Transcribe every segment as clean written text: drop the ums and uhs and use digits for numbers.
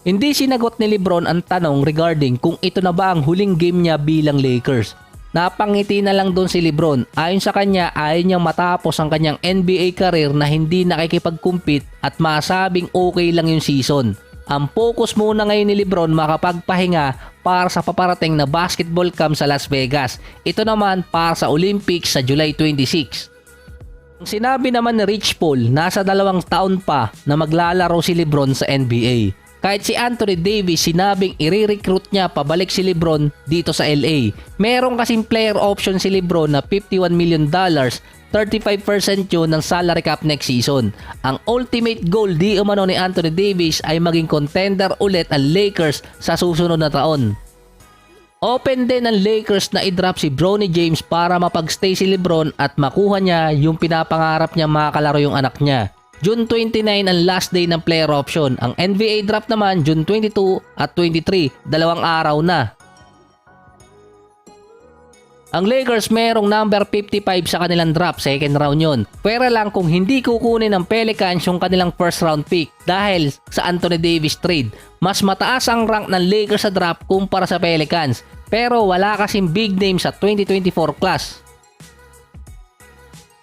Hindi sinagot ni Lebron ang tanong regarding kung ito na ba ang huling game niya bilang Lakers. Napangiti na lang doon si Lebron. Ayon sa kanya, ayaw niyang matapos ang kanyang NBA career na hindi nakikipag-compete at masabing okay lang yung season. Ang focus muna ngayon ni Lebron makapagpahinga para sa paparating na basketball camp sa Las Vegas. Ito naman para sa Olympics sa July 26. Ang sinabi naman ni Rich Paul, nasa 2 taon pa na maglalaro si Lebron sa NBA. Kahit si Anthony Davis sinabing i-recruit niya pabalik si Lebron dito sa LA. Meron kasing player option si Lebron na $51 million, 35% yun ng salary cap next season. Ang ultimate goal di umano ni Anthony Davis ay maging contender ulit ang Lakers sa susunod na taon. Open din ng Lakers na i-drop si Bronny James para mapagstay si Lebron at makuha niya yung pinapangarap niya makakalaro yung anak niya. June 29 ang last day ng player option. Ang NBA draft naman June 22 at 23, 2 araw na. Ang Lakers merong number 55 sa kanilang draft, second round yon. Pwera lang kung hindi kukunin ng Pelicans yung kanilang first round pick dahil sa Anthony Davis trade. Mas mataas ang rank ng Lakers sa draft kumpara sa Pelicans, pero wala kasing big name sa 2024 class.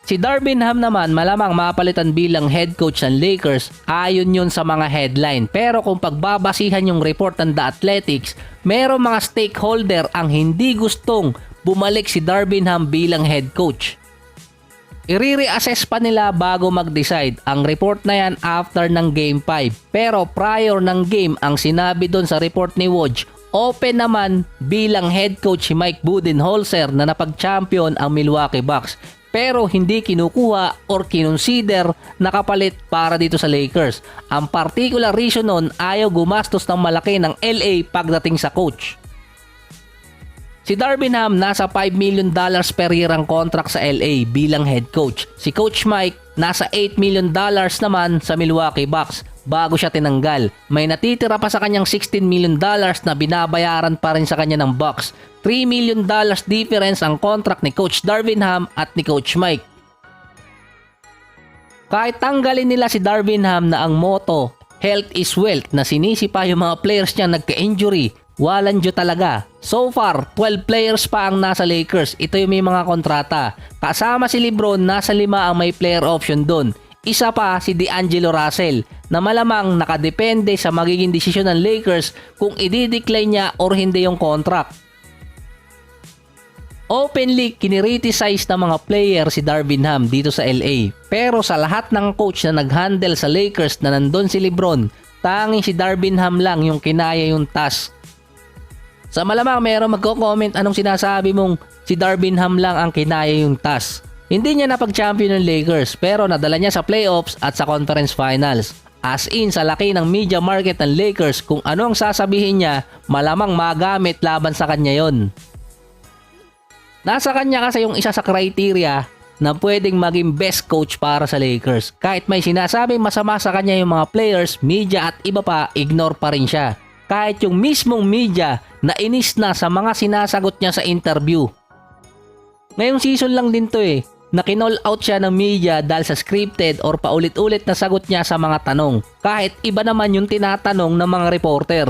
Si Darvin Ham naman malamang mapalitan bilang head coach ng Lakers ayon yun sa mga headline. Pero kung pagbabasihan yung report ng The Athletics, merong mga stakeholder ang hindi gustong bumalik si Darvin Ham bilang head coach. I-reassess pa nila bago mag-decide. Ang report na yan after ng Game 5. Pero prior ng game ang sinabi doon sa report ni Woj, open naman bilang head coach si Mike Budenholzer na napag-champion ang Milwaukee Bucks. Pero hindi kinukuha or kinonsider na kapalit para dito sa Lakers. Ang particular reason nun, ayaw gumastos ng malaki ng LA pagdating sa coach. Si Darvin Ham nasa $5 million per year ang contract sa LA bilang head coach. Si Coach Mike nasa $8 million naman sa Milwaukee Bucks bago siya tinanggal. May natitira pa sa kanyang $16 million na binabayaran pa rin sa kanya ng Bucks. $3 million difference ang contract ni Coach Darvin Ham at ni Coach Mike. Kahit tanggalin nila si Darvin Ham na ang motto, health is wealth, na sinisipa yung mga players niya nagka-injury, walang dyo talaga. So far, 12 players pa ang nasa Lakers. Ito yung may mga kontrata. Kasama si Lebron, nasa 5 ang may player option doon. Isa pa si D'Angelo Russell na malamang nakadepende sa magiging desisyon ng Lakers kung i-decline niya or hindi yung contract. Openly kiniriticise ng mga player si Darvin Ham dito sa LA. Pero sa lahat ng coach na nag-handle sa Lakers na nandun si Lebron, tanging si Darvin Ham lang yung kinaya yung task. Sa malamang mayroong magko-comment anong sinasabi mong si Darvin Ham lang ang kinaya yung task. Hindi niya napag-champion ng Lakers pero nadala niya sa playoffs at sa conference finals. As in sa laki ng media market ng Lakers, kung ano ang sasabihin niya, malamang magamit laban sa kanya yon. Nasa kanya kasi yung isa sa criteria na pwedeng maging best coach para sa Lakers. Kahit may sinasabing masama sa kanya yung mga players, media at iba pa, ignore pa rin siya. Kahit yung mismong media na inis na sa mga sinasagot niya sa interview. Ngayong season lang din to na kinall out siya ng media dahil sa scripted or paulit-ulit na sagot niya sa mga tanong. Kahit iba naman yung tinatanong ng mga reporter.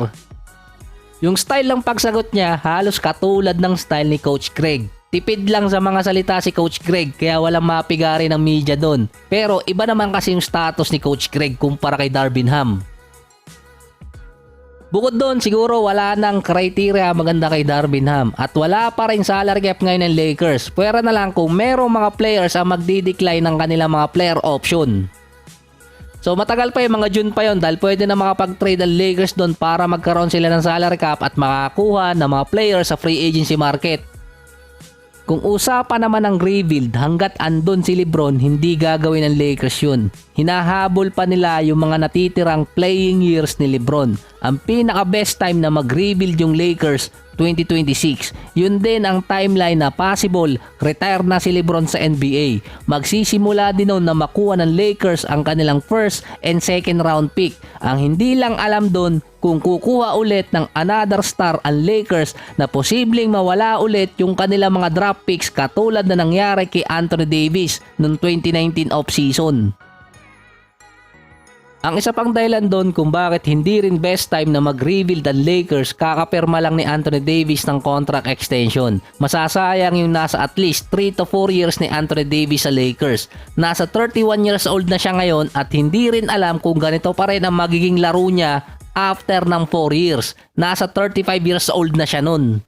Yung style ng pagsagot niya halos katulad ng style ni Coach Craig. Tipid lang sa mga salita si Coach Craig kaya walang mapigari ng media doon. Pero iba naman kasi yung status ni Coach Craig kumpara kay Darvin Ham. Bukod doon, siguro wala nang criteria maganda kay Darvin Ham at wala pa rin salary cap ngayon ng Lakers. Pwera na lang kung merong mga players ang magdi-decline ng kanilang mga player option. So matagal pa yung mga June pa yon dahil pwede na makapag-trade ang Lakers doon para magkaroon sila ng salary cap at makakuha ng mga players sa free agency market. Kung usapan naman ng rebuild, hanggat andun si Lebron, hindi gagawin ng Lakers yun. Hinahabol pa nila yung mga natitirang playing years ni Lebron. Ang pinaka best time na mag-rebuild yung Lakers, 2026. Yun din ang timeline na possible retire na si Lebron sa NBA. Magsisimula din noon na makuha ng Lakers ang kanilang first and second round pick. Ang hindi lang alam doon kung kukuha ulit ng another star ang Lakers na posibleng mawala ulit yung kanilang mga draft picks katulad na nangyari kay Anthony Davis noong 2019 offseason. Ang isa pang dahilan doon kung bakit hindi rin best time na mag-reveal ng Lakers, kakapirma lang ni Anthony Davis ng contract extension. Masasayang yung nasa at least 3 to 4 years ni Anthony Davis sa Lakers. Nasa 31 years old na siya ngayon at hindi rin alam kung ganito pa rin ang magiging laro niya after ng 4 years. Nasa 35 years old na siya nun.